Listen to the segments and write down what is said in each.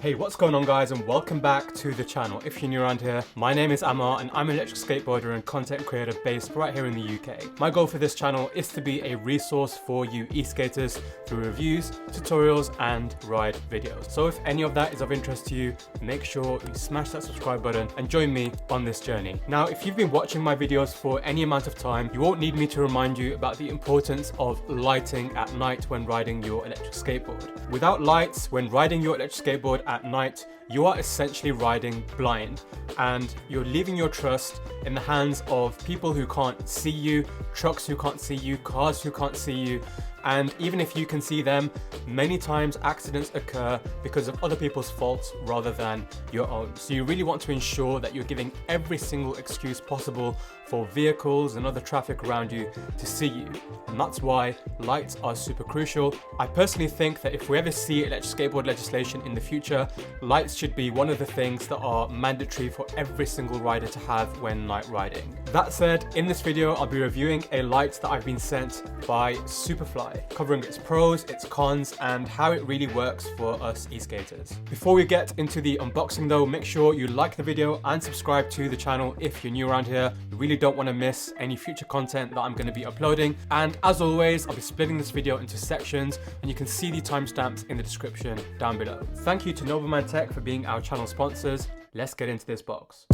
Hey, what's going on guys, and welcome back to the channel. If you're new around here, my name is Amar and I'm an electric skateboarder and content creator based right here in the UK. My goal for this channel is to be a resource for you e-skaters through reviews, tutorials and ride videos. So if any of that is of interest to you, make sure you smash that subscribe button and join me on this journey. Now, if you've been watching my videos for any amount of time, you won't need me to remind you about the importance of lighting at night when riding your electric skateboard. Without lights, when riding your electric skateboard at night, you are essentially riding blind and you're leaving your trust in the hands of people who can't see you, trucks who can't see you, cars who can't see you, and even if you can see them, many times accidents occur because of other people's faults rather than your own. So you really want to ensure that you're giving every single excuse possible for vehicles and other traffic around you to see you. And that's why lights are super crucial. I personally think that if we ever see electric skateboard legislation in the future, lights should be one of the things that are mandatory for every single rider to have when night riding. That said, in this video, I'll be reviewing a light that I've been sent by Superfire, covering its pros, its cons, and how it really works for us e-skaters. Before we get into the unboxing though, make sure you like the video and subscribe to the channel if you're new around here. You really don't want to miss any future content that I'm going to be uploading. And as always, I'll be splitting this video into sections and you can see the timestamps in the description down below. Thank you to Nobleman Tech for being our channel sponsors. Let's get into this box.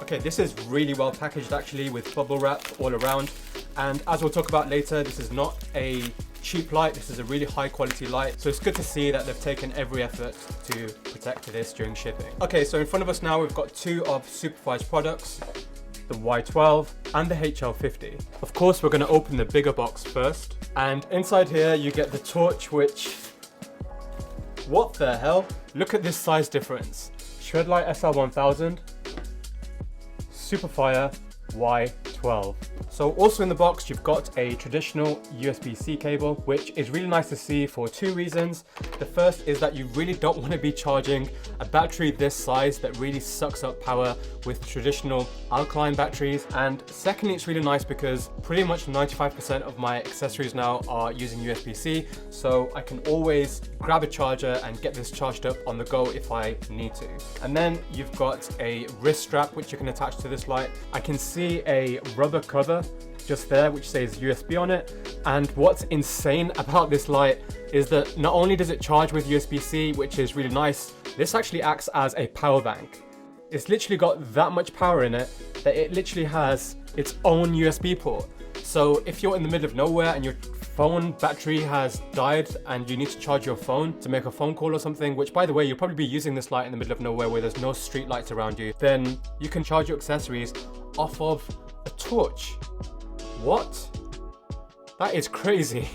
Okay, this is really well packaged actually, with bubble wrap all around, and as we'll talk about later, this is not a cheap light, this is a really high quality light, so it's good to see that they've taken every effort to protect this during shipping. Okay, so in front of us now we've got two of Superfire's products, the Y12 and the HL50. Of course, we're going to open the bigger box first, and inside here you get the torch, which, what the hell? Look at this size difference. Shredlight SL1000, Superfire Y12. So also in the box you've got a traditional USB-C cable, which is really nice to see for two reasons. The first is that you really don't want to be charging a battery this size that really sucks up power with traditional alkaline batteries, and secondly, it's really nice because pretty much 95% of my accessories now are using USB-C, so I can always grab a charger and get this charged up on the go if I need to. And then you've got a wrist strap which you can attach to this light. I can see a rubber cover just there which says USB on it, and what's insane about this light is that not only does it charge with USB-C, which is really nice, this actually acts as a power bank. It's literally got that much power in it that it literally has its own USB port. So if you're in the middle of nowhere and your phone battery has died and you need to charge your phone to make a phone call or something, which by the way, you'll probably be using this light in the middle of nowhere where there's no street lights around you, then you can charge your accessories off of a torch. What? That is crazy.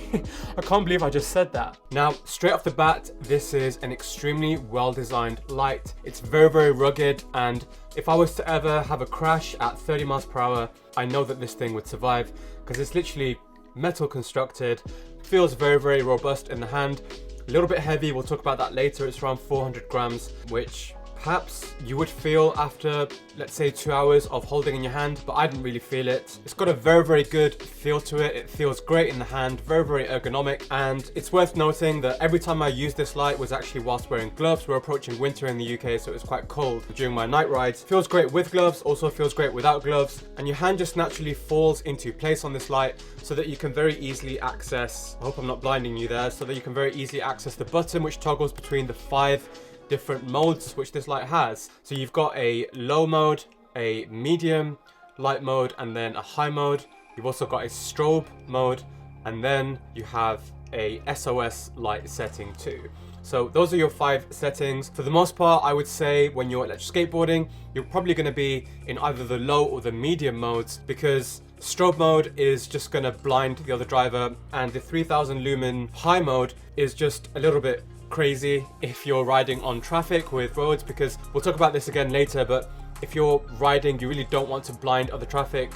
I can't believe I just said that. Now, straight off the bat, this is an extremely well-designed light. It's very, very rugged, and if I was to ever have a crash at 30 miles per hour, I know that this thing would survive because it's literally metal constructed, feels very, very robust in the hand, a little bit heavy, we'll talk about that later. It's around 400 grams, which perhaps you would feel after, let's say, 2 hours of holding in your hand, but I didn't really feel it. It's got a very, very good feel to it. It feels great in the hand, very, very ergonomic. And it's worth noting that every time I used this light was actually whilst wearing gloves. We're approaching winter in the UK, so it was quite cold during my night rides. Feels great with gloves, also feels great without gloves. And your hand just naturally falls into place on this light so that you can very easily access, I hope I'm not blinding you there, so that you can very easily access the button which toggles between the 5 different modes which this light has. So you've got a low mode, a medium light mode, and then a high mode. You've also got a strobe mode, and then you have a SOS light setting too. So those are your 5 settings. For the most part, I would say when you're electric skateboarding, you're probably going to be in either the low or the medium modes, because strobe mode is just going to blind the other driver, and the 3000 lumen high mode is just a little bit crazy if you're riding on traffic with roads, because we'll talk about this again later, but if you're riding, you really don't want to blind other traffic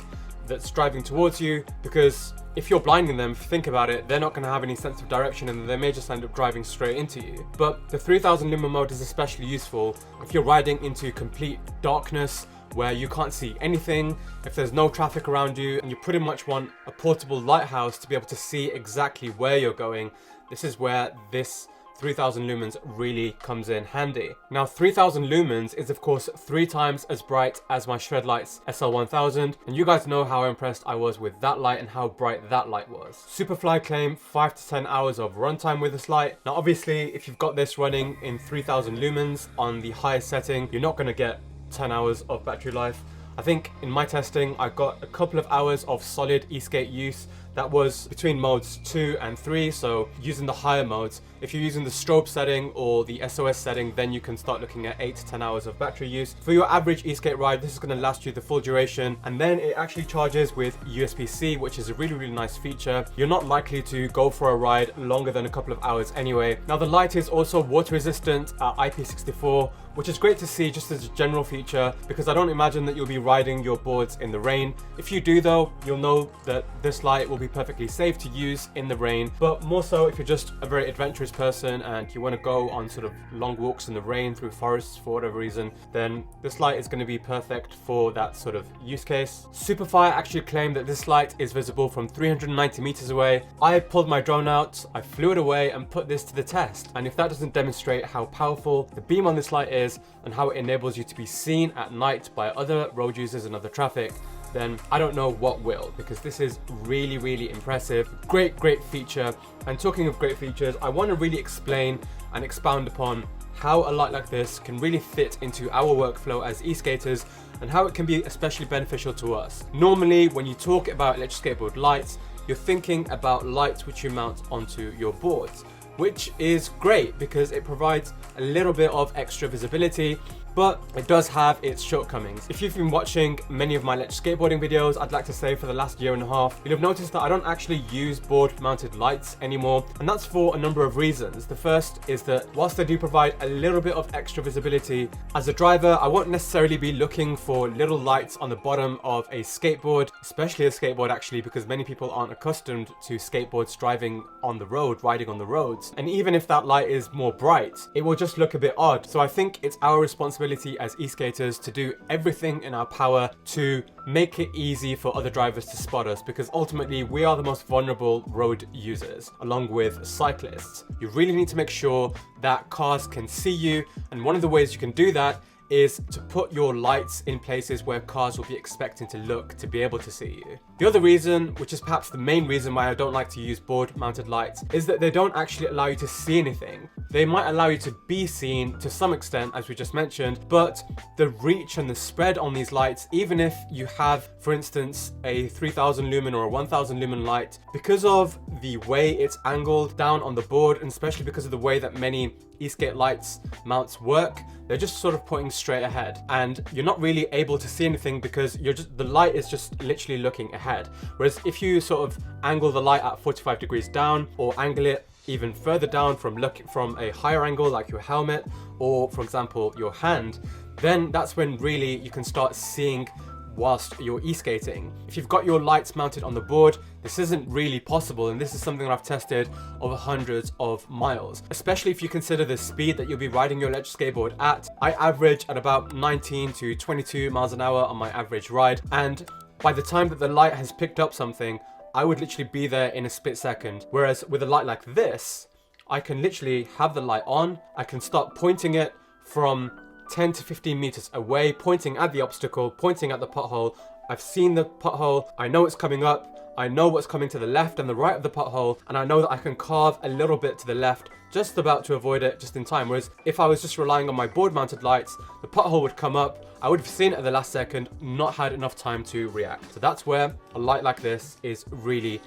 that's driving towards you, because if you're blinding them, think about it, they're not going to have any sense of direction and they may just end up driving straight into you. But the 3000 lumen mode is especially useful if you're riding into complete darkness where you can't see anything, if there's no traffic around you, and you pretty much want a portable lighthouse to be able to see exactly where you're going, this is where this 3000 lumens really comes in handy. Now 3000 lumens is of course 3 times as bright as my Shredlight's SL1000, and you guys know how impressed I was with that light and how bright that light was. Superfly claim 5 to 10 hours of runtime with this light. Now obviously if you've got this running in 3000 lumens on the highest setting, you're not going to get 10 hours of battery life. I think in my testing I got a couple of hours of solid eSkate use. That was between modes 2 and 3, so using the higher modes. If you're using the strobe setting or the SOS setting, then you can start looking at 8 to 10 hours of battery use. For your average eSkate ride, this is going to last you the full duration, and then it actually charges with USB-C, which is a really nice feature. You're not likely to go for a ride longer than a couple of hours anyway. Now the light is also water resistant at IP64, which is great to see just as a general feature, because I don't imagine that you'll be riding your boards in the rain. If you do though, you'll know that this light will be perfectly safe to use in the rain, but more so if you're just a very adventurous person and you want to go on sort of long walks in the rain through forests for whatever reason, then this light is going to be perfect for that sort of use case. Superfire actually claimed that this light is visible from 390 meters away. I pulled my drone out, I flew it away and put this to the test, and if that doesn't demonstrate how powerful the beam on this light is and how it enables you to be seen at night by other road users and other traffic, then I don't know what will, because this is really impressive. Great feature. And talking of great features, I want to really explain and expound upon how a light like this can really fit into our workflow as e-skaters and how it can be especially beneficial to us. Normally when you talk about electric skateboard lights, you're thinking about lights which you mount onto your boards, which is great because it provides a little bit of extra visibility, but it does have its shortcomings. If you've been watching many of my electric skateboarding videos, I'd like to say for the last year and a half, you'll have noticed that I don't actually use board mounted lights anymore, and that's for a number of reasons. The first is that whilst they do provide a little bit of extra visibility, as a driver I won't necessarily be looking for little lights on the bottom of a skateboard, especially a skateboard actually, because many people aren't accustomed to skateboards driving on the road, riding on the roads, and even if that light is more bright, it will just look a bit odd. So I think it's our responsibility as e-skaters to do everything in our power to make it easy for other drivers to spot us, because ultimately we are the most vulnerable road users along with cyclists. You really need to make sure that cars can see you, and one of the ways you can do that is to put your lights in places where cars will be expecting to look to be able to see you. The other reason, which is perhaps the main reason why I don't like to use board mounted lights, is that they don't actually allow you to see anything. They might allow you to be seen to some extent, as we just mentioned, but the reach and the spread on these lights, even if you have, for instance, a 3000 lumen or a 1000 lumen light, because of the way it's angled down on the board, and especially because of the way that many eSkate lights mounts work, they're just sort of pointing straight ahead, and you're not really able to see anything because the light is just literally looking ahead. Whereas if you sort of angle the light at 45 degrees down, or angle it even further down from a higher angle like your helmet, or for example your hand, then that's when really you can start seeing whilst you're e-skating. If you've got your lights mounted on the board, this isn't really possible, and this is something that I've tested over hundreds of miles, especially if you consider the speed that you'll be riding your electric skateboard at. I average at about 19 to 22 miles an hour on my average ride, and by the time that the light has picked up something, I would literally be there in a split second. Whereas with a light like this, I can literally have the light on, I can start pointing it from 10 to 15 meters away, pointing at the obstacle, pointing at the pothole. I've seen the pothole, I know it's coming up, I know what's coming to the left and the right of the pothole, and I know that I can carve a little bit to the left, just about to avoid it just in time. Whereas if I was just relying on my board mounted lights, the pothole would come up, I would have seen it at the last second, not had enough time to react. So that's where a light like this is really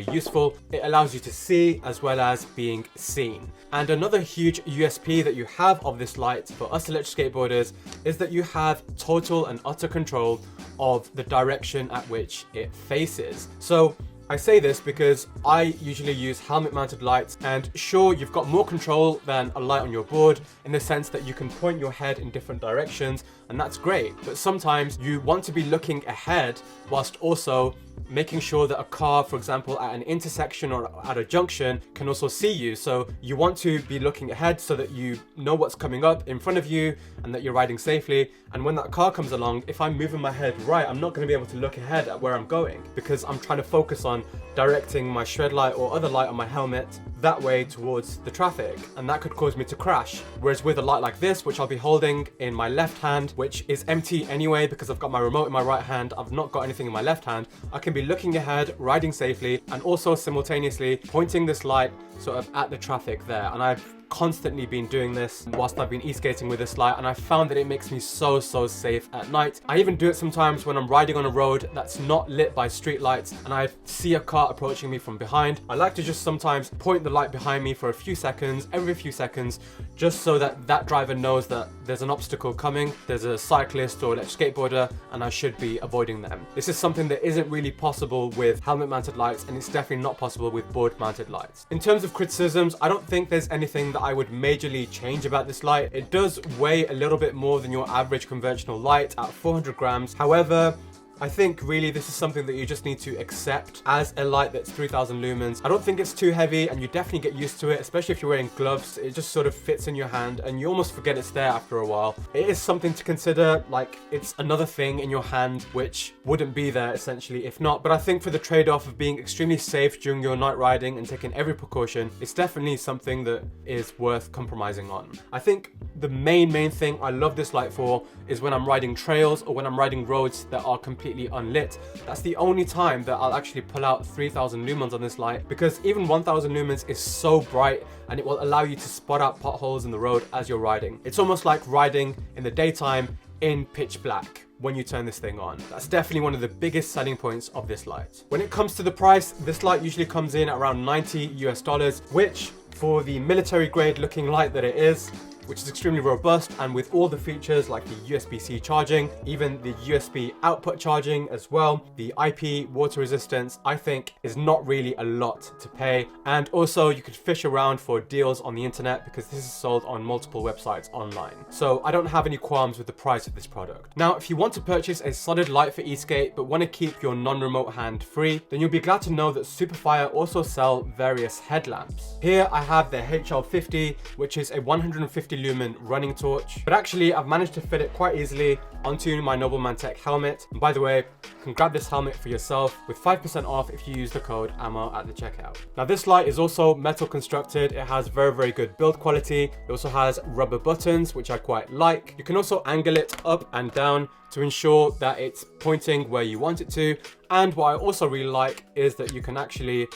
useful. It allows you to see as well as being seen. And another huge USP that you have of this light for us electric skateboarders is that you have total and utter control of the direction at which it faces. So I say this because I usually use helmet mounted lights, and sure, you've got more control than a light on your board in the sense that you can point your head in different directions, and that's great. But sometimes you want to be looking ahead whilst also making sure that a car, for example, at an intersection or at a junction can also see you. So you want to be looking ahead so that you know what's coming up in front of you and that you're riding safely. And when that car comes along, if I'm moving my head right, I'm not going to be able to look ahead at where I'm going because I'm trying to focus on directing my shed light or other light on my helmet that way towards the traffic, and that could cause me to crash. Whereas with a light like this, which I'll be holding in my left hand, which is empty anyway because I've got my remote in my right hand, I've not got anything in my left hand, I can be looking ahead, riding safely, and also simultaneously pointing this light sort of at the traffic there. And I've constantly been doing this whilst I've been e-skating with this light, and I found that it makes me so safe at night. I even do it sometimes when I'm riding on a road that's not lit by street lights and I see a car approaching me from behind. I like to just sometimes point the light behind me for a few seconds, every few seconds, just so that that driver knows that there's an obstacle coming, there's a cyclist or a skateboarder, and I should be avoiding them. This is something that isn't really possible with helmet mounted lights, and it's definitely not possible with board mounted lights. In terms of criticisms, I don't think there's anything that I would majorly change about this light. It does weigh a little bit more than your average conventional light at 400 grams. However, I think really this is something that you just need to accept as a light that's 3000 lumens. I don't think it's too heavy, and you definitely get used to it, especially if you're wearing gloves. It just sort of fits in your hand and you almost forget it's there after a while. It is something to consider, like it's another thing in your hand which wouldn't be there essentially if not. But I think for the trade-off of being extremely safe during your night riding and taking every precaution, it's definitely something that is worth compromising on. I think the main thing I love this light for is when I'm riding trails or when I'm riding roads that are completely unlit. That's the only time that I'll actually pull out 3000 lumens on this light, because even 1000 lumens is so bright and it will allow you to spot out potholes in the road as you're riding. It's almost like riding in the daytime in pitch black when you turn this thing on. That's definitely one of the biggest selling points of this light. When it comes to the price, this light usually comes in at around $90 US, which for the military grade looking light that it is, which is extremely robust and with all the features like the USB-C charging, even the USB output charging as well, the IP water resistance, I think is not really a lot to pay. And also you could fish around for deals on the internet because this is sold on multiple websites online. So I don't have any qualms with the price of this product. Now, if you want to purchase a solid light for eSkate but want to keep your non-remote hand free, then you'll be glad to know that Superfire also sell various headlamps. Here I have the HL50, which is a 150 lumen running torch, but actually I've managed to fit it quite easily onto my Nobleman Tech helmet. And by the way, you can grab this helmet for yourself with 5% off if you use the code AMMO at the checkout. Now this light is also metal constructed. It has very good build quality. It also has rubber buttons, which I quite like. You can also angle it up and down to ensure that it's pointing where you want it to. And what I also really like is that you can actually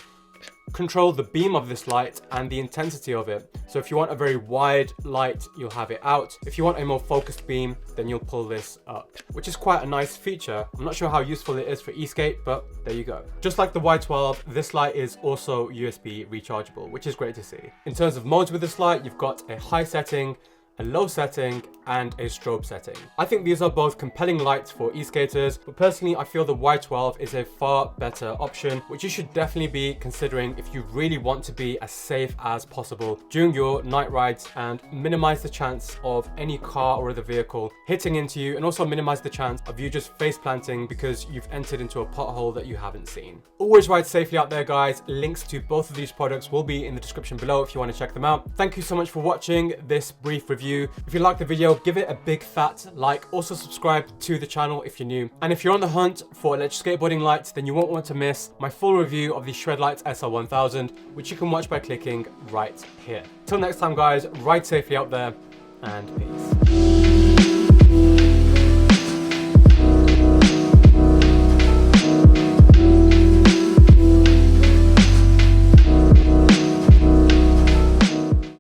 control the beam of this light and the intensity of it. So if you want a very wide light, you'll have it out. If you want a more focused beam, then you'll pull this up, which is quite a nice feature. I'm not sure how useful it is for eSkate, but there you go. Just like the Y12, this light is also USB rechargeable, which is great to see. In terms of modes with this light, you've got a high setting, a low setting, and a strobe setting. I think these are both compelling lights for e-skaters, but personally I feel the Y12 is a far better option, which you should definitely be considering if you really want to be as safe as possible during your night rides and minimize the chance of any car or other vehicle hitting into you, and also minimize the chance of you just face planting because you've entered into a pothole that you haven't seen. Always ride safely out there, guys. Links to both of these products will be in the description below if you want to check them out. Thank you so much for watching this brief review. If you liked the video, give it a big fat like. Also subscribe to the channel if you're new. And if you're on the hunt for electric skateboarding lights, then you won't want to miss my full review of the Shredlights SL1000, which you can watch by clicking right here. Till next time, guys, ride safely out there, and peace.